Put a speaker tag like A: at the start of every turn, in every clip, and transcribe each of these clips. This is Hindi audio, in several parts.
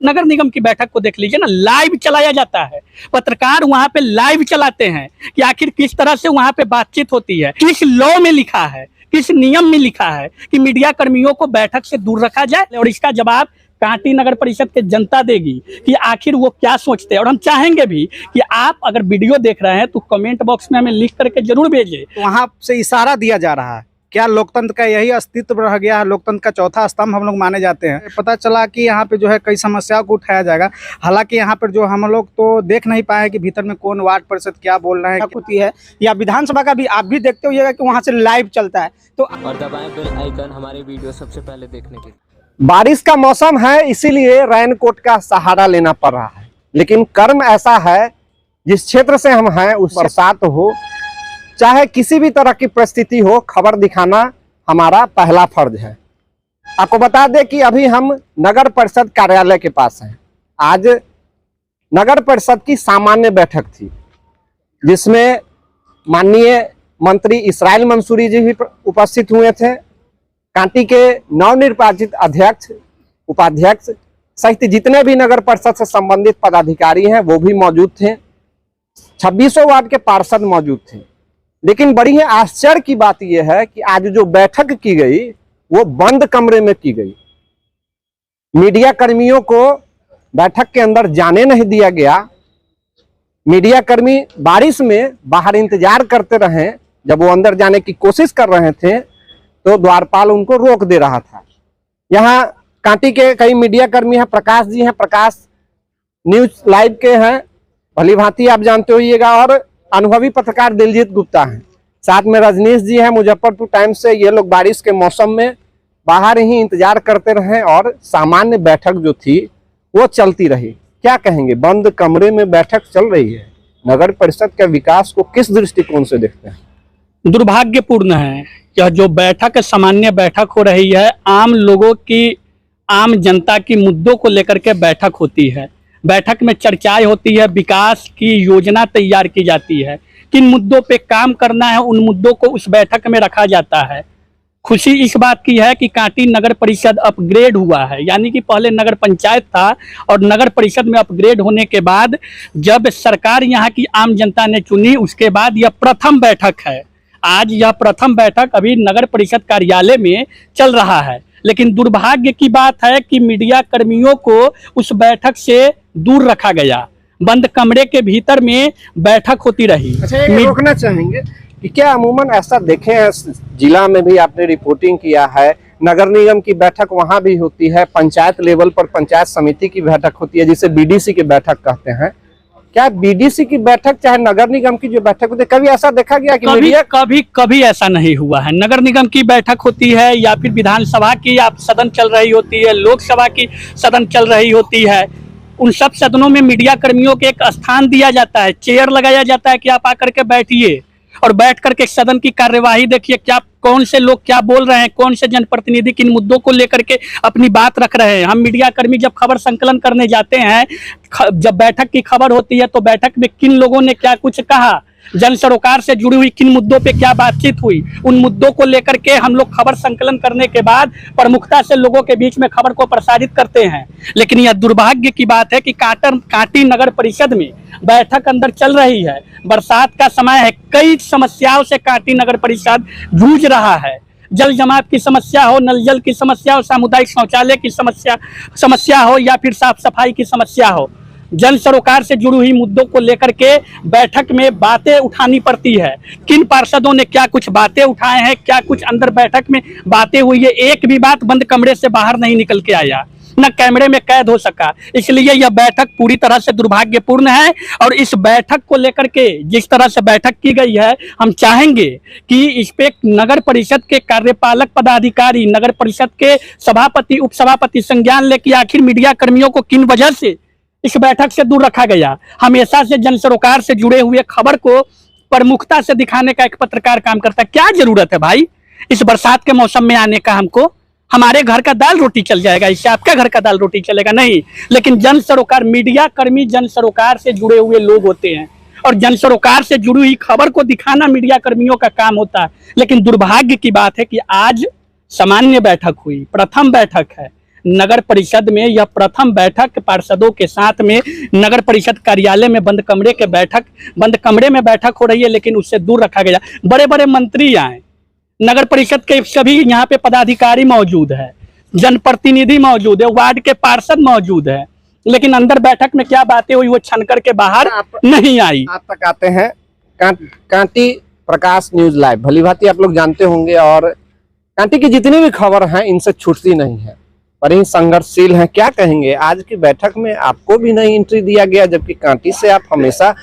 A: नगर निगम की बैठक को देख लीजिए ना, लाइव चलाया जाता है, पत्रकार वहां पे लाइव चलाते हैं कि आखिर किस तरह से वहां पे बातचीत होती है, किस लॉ में लिखा है, किस नियम में लिखा है कि मीडिया कर्मियों को बैठक से दूर रखा जाए। और इसका जवाब कांटी नगर परिषद के जनता देगी कि आखिर वो क्या सोचते हैं। और हम चाहेंगे भी कि आप अगर वीडियो देख रहे हैं तो कमेंट बॉक्स में हमें लिख करके जरूर भेजिए।
B: वहां से इशारा दिया जा रहा है, क्या लोकतंत्र का यही अस्तित्व रह गया है? लोकतंत्र का चौथा स्तंभ हम लोग माने जाते हैं। पता चला कि यहाँ पे जो है कई समस्याओं को उठाया जाएगा। हालांकि यहाँ पर जो हम लोग तो देख नहीं पाए कि भीतर में कौन वार्ड परिषद क्या बोल रहे हैं
C: होती है, या विधानसभा का भी आप भी देखते होइएगा कि वहाँ से लाइव चलता है। तो
D: और दबाएं बेल आइकन हमारे वीडियो सबसे पहले देखने के लिए।
E: बारिश का मौसम है, इसीलिए रेनकोट का सहारा लेना पड़ रहा है। लेकिन कर्म ऐसा है, जिस क्षेत्र से हम हैं उस बरसात हो चाहे किसी भी तरह की परिस्थिति हो, खबर दिखाना हमारा पहला फर्ज है। आपको बता दें कि अभी हम नगर परिषद कार्यालय के पास हैं। आज नगर परिषद की सामान्य बैठक थी, जिसमें माननीय मंत्री इसराइल मंसूरी जी भी उपस्थित हुए थे। कांटी के नवनिर्वाचित अध्यक्ष, उपाध्यक्ष सहित जितने भी नगर परिषद से संबंधित पदाधिकारी हैं वो भी मौजूद थे। 2600 वार्ड के पार्षद मौजूद थे। लेकिन बड़ी ही आश्चर्य की बात यह है कि आज जो बैठक की गई वो बंद कमरे में की गई। मीडिया कर्मियों को बैठक के अंदर जाने नहीं दिया गया। मीडिया कर्मी बारिश में बाहर इंतजार करते रहे। जब वो अंदर जाने की कोशिश कर रहे थे तो द्वारपाल उनको रोक दे रहा था। यहाँ कांटी के कई मीडिया कर्मी हैं, प्रकाश जी हैं, प्रकाश न्यूज लाइव के हैं, भली भांति आप जानते होइएगा, और अनुभवी पत्रकार दिलजीत गुप्ता हैं। साथ में रजनीश जी हैं मुजफ्फरपुर टाइम्स से। ये लोग बारिश के मौसम में बाहर ही इंतजार करते रहे और सामान्य बैठक जो थी वो चलती रही। क्या कहेंगे, बंद कमरे में बैठक चल रही है, नगर परिषद के विकास को किस दृष्टिकोण से देखते हैं?
A: दुर्भाग्यपूर्ण है यह जो बैठक, सामान्य बैठक हो रही है। आम लोगों की, आम जनता की मुद्दों को लेकर के बैठक होती है। बैठक में चर्चाएं होती है, विकास की योजना तैयार की जाती है, किन मुद्दों पे काम करना है उन मुद्दों को उस बैठक में रखा जाता है। खुशी इस बात की है कि कांटी नगर परिषद अपग्रेड हुआ है, यानी कि पहले नगर पंचायत था और नगर परिषद में अपग्रेड होने के बाद जब सरकार यहाँ की आम जनता ने चुनी, उसके बाद यह प्रथम बैठक है। आज यह प्रथम बैठक अभी नगर परिषद कार्यालय में चल रहा है। लेकिन दुर्भाग्य की बात है कि मीडिया कर्मियों को उस बैठक से दूर रखा गया, बंद कमरे के भीतर में बैठक होती रही।
E: अच्छा, ये रोकना चाहेंगे कि क्या अमूमन ऐसा देखे हैं, जिला में भी आपने रिपोर्टिंग किया है, नगर निगम की बैठक वहां भी होती है, पंचायत लेवल पर पंचायत समिति की बैठक होती है जिसे बीडीसी की बैठक कहते हैं। क्या बीडीसी की बैठक चाहे नगर निगम की जो बैठक होती है, कभी ऐसा देखा गया कि
A: कभी ऐसा नहीं हुआ है? नगर निगम की बैठक होती है या फिर विधानसभा की आप सदन चल रही होती है, लोकसभा की सदन चल रही होती है, उन सब सदनों में मीडिया कर्मियों के एक स्थान दिया जाता है, चेयर लगाया जाता है कि आप आकर के बैठिए और बैठ करके सदन की कार्यवाही देखिए, क्या कौन से लोग क्या बोल रहे हैं, कौन से जनप्रतिनिधि किन मुद्दों को लेकर के अपनी बात रख रहे हैं। हम मीडिया कर्मी जब खबर संकलन करने जाते हैं, जब बैठक की खबर होती है तो बैठक में किन लोगों ने क्या कुछ कहा, जन सरोकार से जुड़ी हुई किन मुद्दों पे क्या बातचीत हुई, उन मुद्दों को लेकर के हम लोग खबर संकलन करने के बाद प्रमुखता से लोगों के बीच में खबर को प्रसारित करते हैं। लेकिन यह दुर्भाग्य की बात है कि कांटी नगर परिषद में बैठक अंदर चल रही है, बरसात का समय है, कई समस्याओं से कांटी नगर परिषद जूझ रहा है। जल जमाव की समस्या हो, नल जल की समस्या हो, सामुदायिक शौचालय की समस्या हो या फिर साफ सफाई की समस्या हो, जन सरोकार से जुड़ी हुई मुद्दों को लेकर के बैठक में बातें उठानी पड़ती है। किन पार्षदों ने क्या कुछ बातें उठाए हैं, क्या कुछ अंदर बैठक में बातें हुई है, एक भी बात बंद कमरे से बाहर नहीं निकल के आया, न कैमरे में कैद हो सका। इसलिए यह बैठक पूरी तरह से दुर्भाग्यपूर्ण है। और इस बैठक को लेकर के जिस तरह से बैठक की गई है, हम चाहेंगे कि इस पे नगर परिषद के कार्यपालक पदाधिकारी, नगर परिषद के सभापति, उपसभापति संज्ञान ले कि आखिर मीडिया कर्मियों को किन वजह से इस बैठक से दूर रखा गया। हमेशा से जन सरोकार से जुड़े हुए खबर को प्रमुखता से दिखाने का एक पत्रकार काम करता है। क्या जरूरत है भाई इस बरसात के मौसम में आने का? हमको हमारे घर का दाल रोटी चल जाएगा, इससे आपका घर का दाल रोटी चलेगा नहीं। लेकिन जन सरोकार, मीडिया कर्मी जन सरोकार से जुड़े हुए लोग होते हैं और जन सरोकार से जुड़ी हुई खबर को दिखाना मीडिया कर्मियों का काम होता है। लेकिन दुर्भाग्य की बात है कि आज सामान्य बैठक हुई, प्रथम बैठक है, नगर परिषद में यह प्रथम बैठक पार्षदों के साथ में नगर परिषद कार्यालय में बंद कमरे में बैठक हो रही है, लेकिन उससे दूर रखा गया। बड़े बड़े मंत्री आए, नगर परिषद के सभी यहाँ पे पदाधिकारी मौजूद है, जनप्रतिनिधि मौजूद है, वार्ड के पार्षद मौजूद है, लेकिन अंदर बैठक में क्या बातें हुई वो छन करके बाहर नहीं आई।
E: आप तक आते हैं कांटी प्रकाश न्यूज लाइव, भली भांति आप लोग जानते होंगे, और कांटी की जितनी भी खबर हैं इनसे छूटती नहीं है, पर ही संघर्षशील हैं। क्या कहेंगे, आज की बैठक में आपको भी नहीं एंट्री दिया गया, जबकि कांटी से आप हमेशा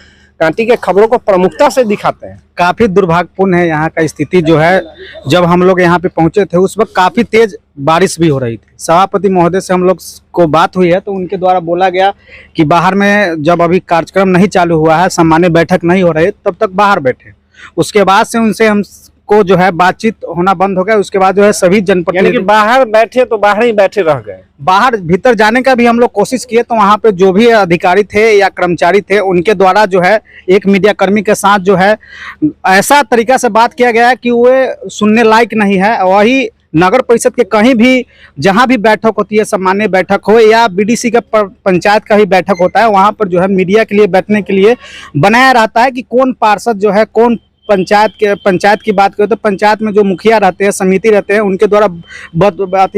E: कांटी के खबरों को प्रमुखता से दिखाते हैं।
B: काफी दुर्भाग्यपूर्ण है यहाँ का स्थिति जो है। जब हम लोग यहाँ पे पहुंचे थे उस वक्त काफी तेज बारिश भी हो रही थी। सभापति महोदय से हम लोग को बात हुई है तो उनके द्वारा बोला गया कि बाहर में जब अभी कार्यक्रम नहीं चालू हुआ है, सामान्य बैठक नहीं हो रही, तब तक बाहर बैठे। उसके बाद से उनसे हमको जो है बातचीत होना बंद हो गया। उसके बाद जो है सभी जनप्रतिनिधि
E: बाहर बैठे तो बाहर ही बैठे रह गए।
B: बाहर भीतर जाने का भी हम लोग कोशिश किए तो वहाँ पे जो भी अधिकारी थे या कर्मचारी थे उनके द्वारा जो है एक मीडिया कर्मी के साथ जो है ऐसा तरीका से बात किया गया है कि वो सुनने लायक नहीं है। वही नगर परिषद के कहीं भी जहाँ भी बैठक होती है, सामान्य बैठक हो या बीडीसी का पंचायत का ही बैठक होता है, वहाँ पर जो है मीडिया के लिए बैठने के लिए बनाया रहता है कि कौन पार्षद जो है, कौन पंचायत की बात करें तो पंचायत में जो मुखिया रहते हैं, समिति रहते हैं, उनके द्वारा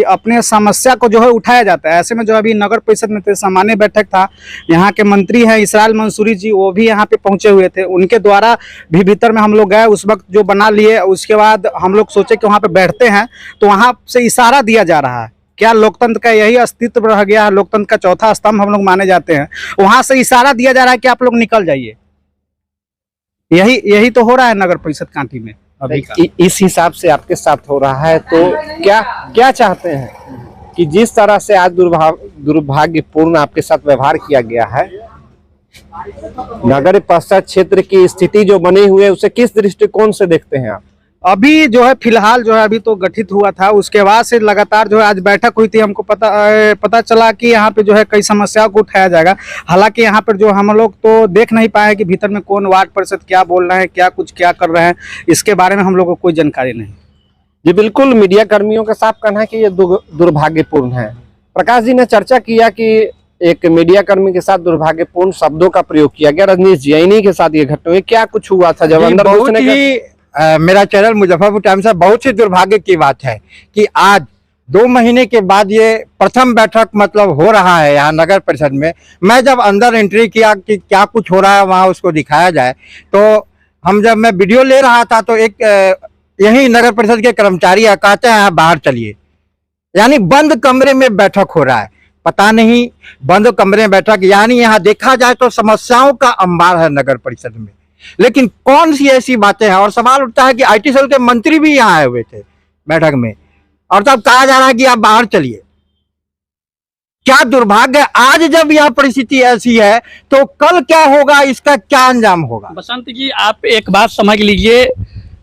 B: अपने समस्या को जो है उठाया जाता है। ऐसे में जो अभी नगर परिषद में सामान्य बैठक था, यहाँ के मंत्री हैं इसराइल मंसूरी जी, वो भी यहाँ पे पहुंचे हुए थे, उनके द्वारा भी भीतर में हम लोग गए, उस वक्त जो बना लिए। उसके बाद हम लोग सोचे कि वहाँ पे बैठते हैं तो वहाँ से इशारा दिया जा रहा है। क्या लोकतंत्र का यही अस्तित्व रह गया है? लोकतंत्र का चौथा स्तंभ हम लोग माने जाते हैं। वहाँ से इशारा दिया जा रहा है कि आप लोग निकल जाइए। यही तो हो रहा है नगर परिषद कांटी में अभी का।
E: इस हिसाब से आपके साथ हो रहा है तो क्या चाहते हैं कि जिस तरह से आज दुर्भाग्यपूर्ण आपके साथ व्यवहार किया गया है, नगर परिषद क्षेत्र की स्थिति जो बनी हुई है उसे किस दृष्टिकोण से देखते हैं आप?
B: अभी जो है फिलहाल जो है अभी तो गठित हुआ था, उसके बाद से लगातार जो है आज बैठक हुई थी। हमको पता चला कि यहाँ पे जो है कई समस्याओं को उठाया जाएगा। हालांकि यहाँ पर जो हम लोग तो देख नहीं पाए कि भीतर में कौन वार्ड परिषद क्या बोल रहे हैं, क्या कर रहे हैं, इसके बारे में हम लोग को कोई जानकारी नहीं।
E: जी बिल्कुल, मीडिया कर्मियों का साफ कहना है कि ये दुर्भाग्यपूर्ण है। प्रकाश जी ने चर्चा किया कि एक मीडिया कर्मी के साथ दुर्भाग्यपूर्ण शब्दों का प्रयोग किया गया। रजनीश जी, इन्हीं के साथ ये घटना हुई, क्या कुछ हुआ था जब अंदर घुसने का?
F: मेरा चैनल मुजफ्फरपुर टाइम्स से बहुत ही दुर्भाग्य की बात है कि आज 2 महीने के बाद ये प्रथम बैठक मतलब हो रहा है यहाँ नगर परिषद में। मैं जब अंदर एंट्री किया कि क्या कुछ हो रहा है वहाँ उसको दिखाया जाए, तो जब मैं वीडियो ले रहा था तो एक यही नगर परिषद के कर्मचारी कहते हैं बाहर चलिए, यानी बंद कमरे में बैठक हो रहा है। पता नहीं बंद कमरे में बैठक, यानी यहाँ देखा जाए तो समस्याओं का अंबार है नगर परिषद में, लेकिन कौन सी ऐसी बातें हैं। और सवाल उठता है कि IT सेल के मंत्री भी यहाँ आए हुए थे बैठक में, और तब कहा जा रहा है कि आप बाहर चलिए। क्या दुर्भाग्य है। आज जब यह परिस्थिति ऐसी है तो कल क्या होगा, इसका क्या अंजाम होगा?
A: बसंत जी, आप एक बात समझ लीजिए,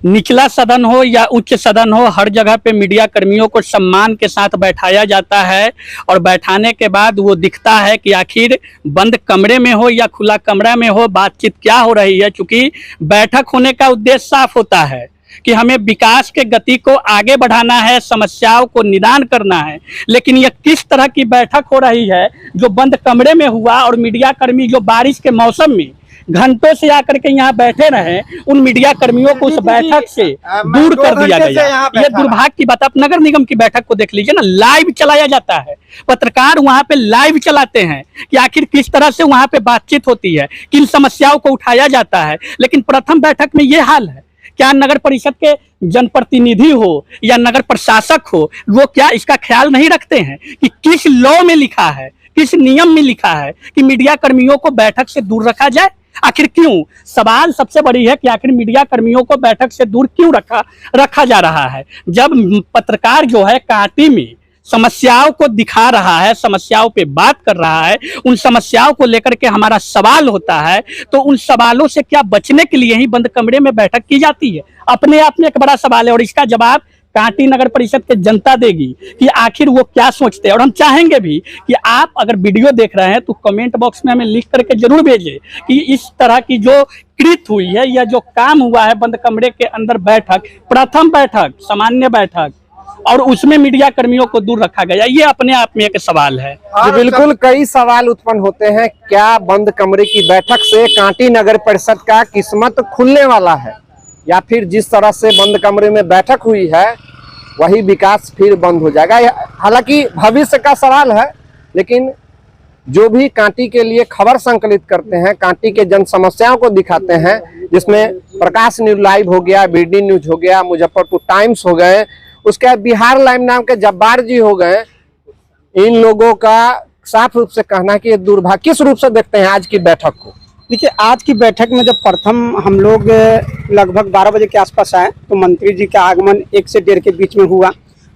A: निचला सदन हो या उच्च सदन हो, हर जगह पे मीडिया कर्मियों को सम्मान के साथ बैठाया जाता है और बैठाने के बाद वो दिखता है कि आखिर बंद कमरे में हो या खुला कमरा में हो, बातचीत क्या हो रही है। क्योंकि बैठक होने का उद्देश्य साफ होता है कि हमें विकास के गति को आगे बढ़ाना है, समस्याओं को निदान करना है। लेकिन यह किस तरह की बैठक हो रही है जो बंद कमरे में हुआ, और मीडिया कर्मी जो बारिश के मौसम में घंटों से आकर के यहाँ बैठे रहे, उन मीडिया कर्मियों को उस बैठक से दूर कर दिया गया। ये दुर्भाग्य की बात। आप नगर निगम की बैठक को देख लीजिए ना, लाइव चलाया जाता है, पत्रकार वहाँ पे लाइव चलाते हैं कि आखिर किस तरह से वहाँ पे बातचीत होती है, किन समस्याओं को उठाया जाता है। लेकिन प्रथम बैठक में ये हाल है। क्या नगर परिषद के जनप्रतिनिधि हो या नगर प्रशासक हो, वो क्या इसका ख्याल नहीं रखते हैं कि किस लॉ में लिखा है, किस नियम में लिखा है कि मीडिया कर्मियों को बैठक से दूर रखा जाए? आखिर क्यों? सवाल सबसे बड़ी है कि आखिर मीडिया कर्मियों को बैठक से दूर क्यों रखा जा रहा है, जब पत्रकार जो है कांटी में समस्याओं को दिखा रहा है, समस्याओं पे बात कर रहा है, उन समस्याओं को लेकर के हमारा सवाल होता है, तो उन सवालों से क्या बचने के लिए ही बंद कमरे में बैठक की जाती है? अपने आप में एक बड़ा सवाल है, और इसका जवाब कांटी नगर परिषद के जनता देगी कि आखिर वो क्या सोचते हैं। और हम चाहेंगे भी कि आप अगर वीडियो देख रहे हैं तो कमेंट बॉक्स में हमें लिख करके जरूर भेजें कि इस तरह की जो कृत हुई है या जो काम हुआ है बंद कमरे के अंदर बैठक, प्रथम बैठक, सामान्य बैठक, और उसमें मीडिया कर्मियों को दूर रखा गया। ये अपने आप में एक सवाल है।
E: जी बिल्कुल, कई सवाल उत्पन्न होते हैं। क्या बंद कमरे की बैठक से कांटी नगर परिषद का किस्मत खुलने वाला है, या फिर जिस तरह से बंद कमरे में बैठक हुई है वही विकास फिर बंद हो जाएगा? हालांकि भविष्य का सवाल है, लेकिन जो भी कांटी के लिए खबर संकलित करते हैं, कांटी के जन समस्याओं को दिखाते हैं, जिसमें प्रकाश न्यूज लाइव हो गया, बीडी न्यूज हो गया, मुजफ्फरपुर टाइम्स हो गए, उसके बाद बिहार लाइव नाम के जब्बार जी हो गए, इन लोगों का साफ रूप से कहना है कि ये दुर्भाग्य। किस रूप से देखते हैं आज की बैठक को?
C: देखिए, आज की बैठक में जब प्रथम हम लोग लगभग 12 बजे के आसपास आए तो मंत्री जी का आगमन 1 से 1:30 के बीच में हुआ।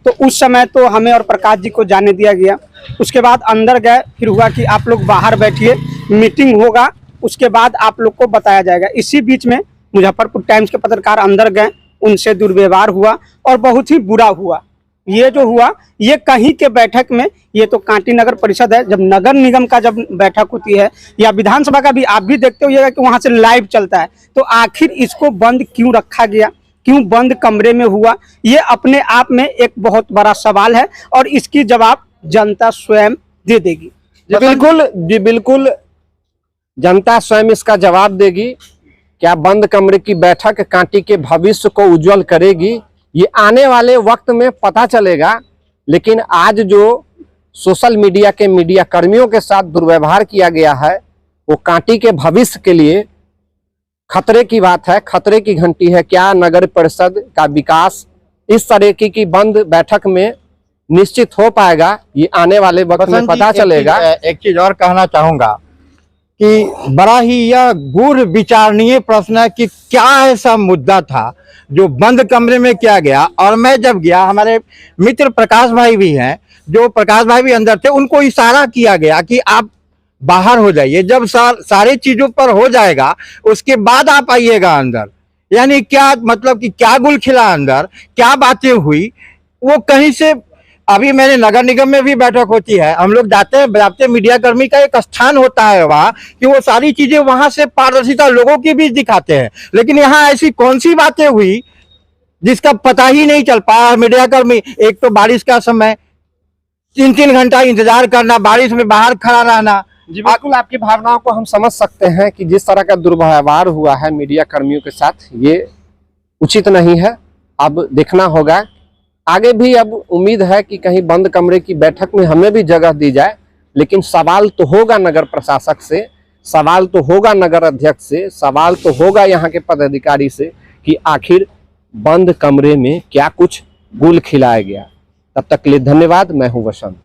C: तो उस समय तो हमें और प्रकाश जी को जाने दिया गया। उसके बाद अंदर गए, फिर हुआ कि आप लोग बाहर बैठिए, मीटिंग होगा, उसके बाद आप लोग को बताया जाएगा। इसी बीच में मुजफ्फरपुर टाइम्स के पत्रकार अंदर गए, उनसे दुर्व्यवहार हुआ और बहुत ही बुरा हुआ। ये जो हुआ, ये कहीं के बैठक में, ये तो कांटी नगर परिषद है, जब नगर निगम का जब बैठक होती है या विधानसभा का भी, आप भी देखते होइएगा कि वहां से लाइव चलता है, तो आखिर इसको बंद क्यों रखा गया, क्यों बंद कमरे में हुआ? ये अपने आप में एक बहुत बड़ा सवाल है और इसकी जवाब जनता स्वयं दे देगी।
E: जी बिल्कुल, जनता स्वयं इसका जवाब देगी। क्या बंद कमरे की बैठक कांटी के भविष्य को उज्जवल करेगी, ये आने वाले वक्त में पता चलेगा। लेकिन आज जो सोशल मीडिया के मीडिया कर्मियों के साथ दुर्व्यवहार किया गया है, वो कांटी के भविष्य के लिए खतरे की बात है, खतरे की घंटी है। क्या नगर परिषद का विकास इस तरह की बंद बैठक में निश्चित हो पाएगा, ये आने वाले वक्त में पता चलेगा।
F: एक चीज और कहना चाहूंगा कि बड़ा ही यह गूढ़ विचारणीय प्रश्न है कि क्या ऐसा मुद्दा था जो बंद कमरे में किया गया। और मैं जब गया, हमारे मित्र प्रकाश भाई भी हैं, जो प्रकाश भाई भी अंदर थे, उनको इशारा किया गया कि आप बाहर हो जाइए, जब सारे चीजों पर हो जाएगा उसके बाद आप आइएगा अंदर। यानी क्या मतलब कि क्या गुल खिला अंदर, क्या बातें हुई, वो कहीं से। अभी मैंने नगर निगम में भी बैठक होती है, हम लोग जाते हैं, मीडिया कर्मी का एक स्थान होता है वहाँ, कि वो सारी चीजें वहां से पारदर्शिता लोगों के बीच दिखाते हैं। लेकिन यहाँ ऐसी कौन सी बातें हुई जिसका पता ही नहीं चल पाया। मीडिया कर्मी, एक तो बारिश का समय, 3-3 घंटा इंतजार करना, बारिश में बाहर खड़ा रहना।
E: जी बिल्कुल, आपकी भावनाओं को हम समझ सकते हैं कि जिस तरह का दुर्व्यवहार हुआ है मीडिया कर्मियों के साथ, ये उचित नहीं है। अब देखना होगा आगे भी। अब उम्मीद है कि कहीं बंद कमरे की बैठक में हमें भी जगह दी जाए, लेकिन सवाल तो होगा नगर प्रशासक से, सवाल तो होगा नगर अध्यक्ष से, सवाल तो होगा यहाँ के पदाधिकारी से कि आखिर बंद कमरे में क्या कुछ गुल खिलाया गया। तब तक के लिए धन्यवाद। मैं हूँ वसंत।